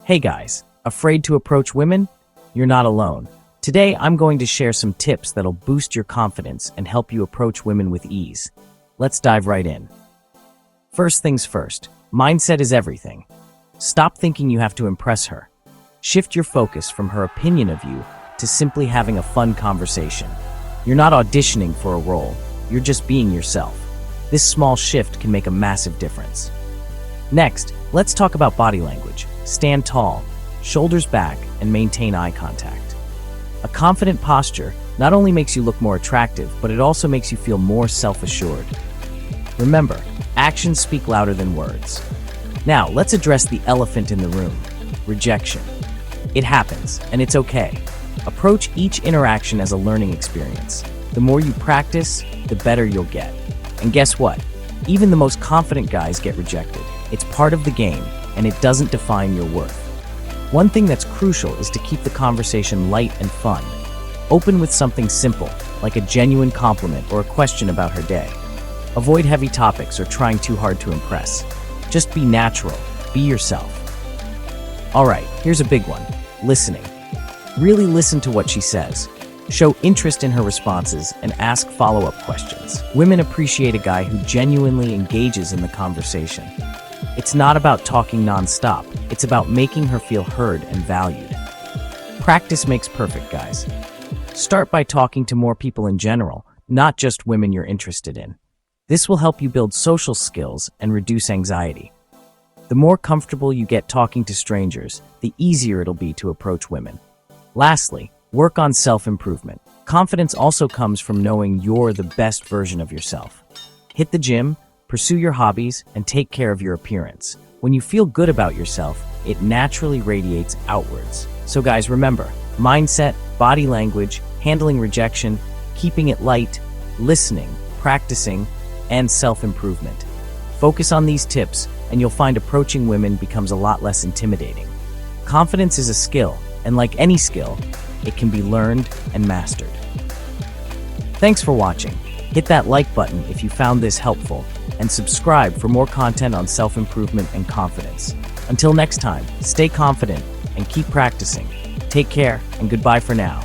Hey guys, afraid to approach women? You're not alone. Today I'm going to share some tips that'll boost your confidence and help you approach women with ease. Let's dive right in. First things first, mindset is everything. Stop thinking you have to impress her. Shift your focus from her opinion of you to simply having a fun conversation. You're not auditioning for a role, you're just being yourself. This small shift can make a massive difference. Next, let's talk about body language. Stand tall, shoulders back, and maintain eye contact. A confident posture not only makes you look more attractive, but it also makes you feel more self-assured. Remember, actions speak louder than words. Now, let's address the elephant in the room: rejection. It happens, and it's okay. Approach each interaction as a learning experience. The more you practice, the better you'll get. And guess what? Even the most confident guys get rejected. It's part of the game, and it doesn't define your worth. One thing that's crucial is to keep the conversation light and fun. Open with something simple, like a genuine compliment or a question about her day. Avoid heavy topics or trying too hard to impress. Just be natural, be yourself. Alright, here's a big one: listening. Really listen to what she says. Show interest in her responses and ask follow-up questions. Women appreciate a guy who genuinely engages in the conversation. It's not about talking non-stop, it's about making her feel heard and valued. Practice makes perfect, guys. Start by talking to more people in general, not just women you're interested in. This will help you build social skills and reduce anxiety. The more comfortable you get talking to strangers, the easier it'll be to approach women. Lastly, work on self-improvement. Confidence also comes from knowing you're the best version of yourself. Hit the gym, pursue your hobbies, and take care of your appearance. When you feel good about yourself, it naturally radiates outwards. So guys, remember, mindset, body language, handling rejection, keeping it light, listening, practicing, and self-improvement. Focus on these tips, and you'll find approaching women becomes a lot less intimidating. Confidence is a skill, and like any skill, it can be learned and mastered. Thanks for watching. Hit that like button if you found this helpful, and subscribe for more content on self-improvement and confidence. Until next time, stay confident and keep practicing. Take care, and goodbye for now.